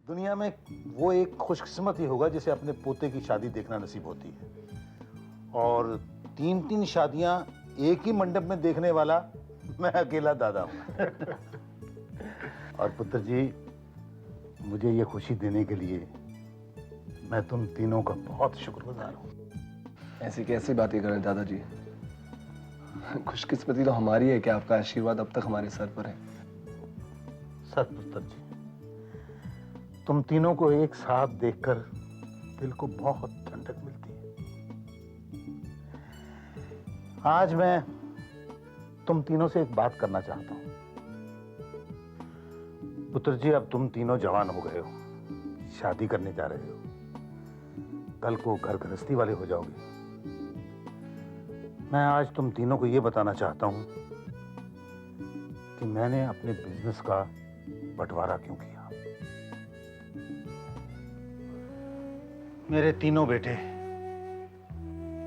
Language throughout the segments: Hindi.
दुनिया में वो एक खुशकिस्मत ही होगा जिसे अपने पोते की शादी देखना नसीब होती है, और 3-3 शादियां एक ही मंडप में देखने वाला मैं अकेला दादा हूं। और पुत्र जी, मुझे ये खुशी देने के लिए मैं तुम तीनों का बहुत शुक्रगुजार हूं। ऐसी कैसी बातें करें दादाजी? खुशकिस्मती तो हमारी है कि आपका आशीर्वाद अब तक हमारे सर पर है। सच पुत्र जी, तुम तीनों को एक साथ देखकर दिल को बहुत ठंडक मिलती है। आज मैं तुम तीनों से एक बात करना चाहता हूं। पुत्र जी, अब तुम तीनों जवान हो गए हो, शादी करने जा रहे हो, कल को घर गृहस्थी वाले हो जाओगे। मैं आज तुम तीनों को यह बताना चाहता हूं कि मैंने अपने बिजनेस का बंटवारा क्यों किया। मेरे तीनों बेटे,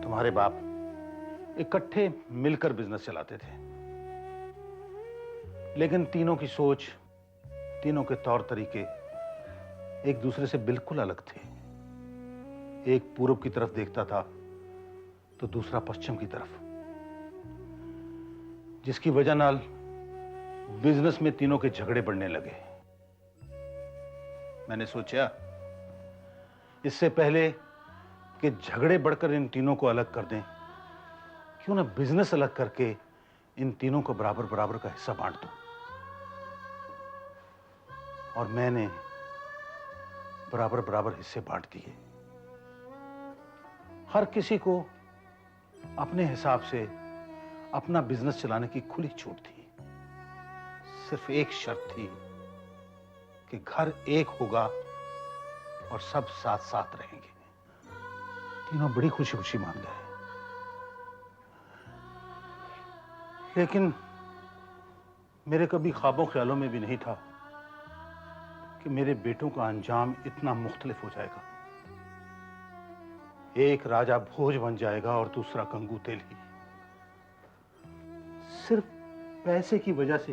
तुम्हारे बाप इकट्ठे मिलकर बिजनेस चलाते थे, लेकिन तीनों की सोच, तीनों के तौर तरीके एक दूसरे से बिल्कुल अलग थे। एक पूर्व की तरफ देखता था तो दूसरा पश्चिम की तरफ, जिसकी वजह नाल बिजनेस में तीनों के झगड़े बढ़ने लगे। मैंने सोचा इससे पहले कि झगड़े बढ़कर इन तीनों को अलग कर दें, क्यों ना बिजनेस अलग करके इन तीनों को बराबर बराबर का हिस्सा बांट दूं। और मैंने बराबर बराबर हिस्से बांट दिए। हर किसी को अपने हिसाब से अपना बिजनेस चलाने की खुली छूट थी। सिर्फ एक शर्त थी कि घर एक होगा और सब साथ साथ रहेंगे। तीनों बड़ी खुशी खुशी मान गए। लेकिन मेरे कभी ख्वाबों ख्यालों में भी नहीं था कि मेरे बेटों का अंजाम इतना मुख्तलिफ हो जाएगा। एक राजा भोज बन जाएगा और दूसरा गंगू तेली। सिर्फ पैसे की वजह से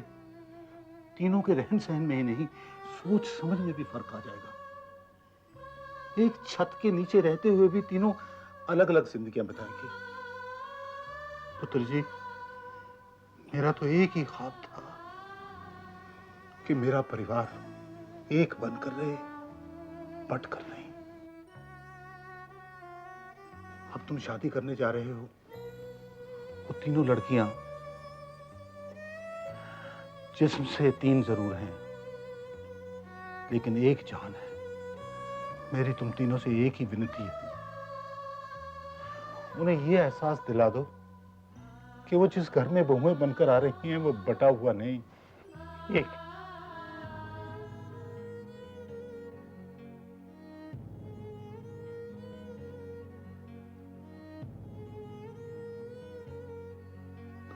तीनों के रहन सहन में ही नहीं, सोच समझ में भी फर्क आ जाएगा। एक छत के नीचे रहते हुए भी तीनों अलग अलग जिंदगियां बिताएंगे। पुत्र जी, मेरा तो एक ही ख्वाब था कि मेरा परिवार एक बनकर रहे, बट कर नहीं। अब तुम शादी करने जा रहे हो, वो तीनों लड़कियां जिस्म से 3 जरूर हैं, लेकिन एक जान है। मेरी तुम तीनों से एक ही विनती है, उन्हें यह एहसास दिला दो कि वो जिस घर में बहुएं बनकर आ रही हैं वो बटा हुआ नहीं, एक।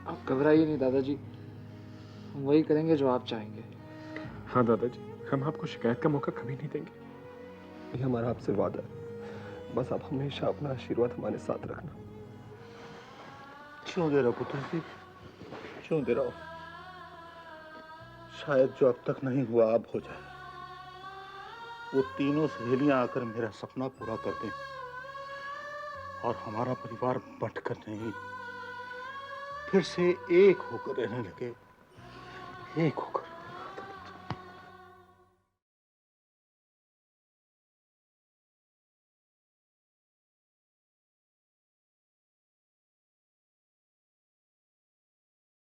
आप घबराइए नहीं दादाजी, हम वही करेंगे जो आप चाहेंगे। हाँ दादाजी, हम आपको शिकायत का मौका कभी नहीं देंगे। ये हमारा आपसे वादा है, बस आप हमेशा अपना आशीर्वाद हमारे साथ रखना। क्यों दे रहो पुत्र जी, क्यों दे रहो? शायद जो अब तक नहीं हुआ अब हो जाए। वो तीनों सहेलियां आकर मेरा सपना पूरा कर दें और हमारा परिवार बंटकर नहीं, फिर से एक होकर रहने लगे, एक होकर।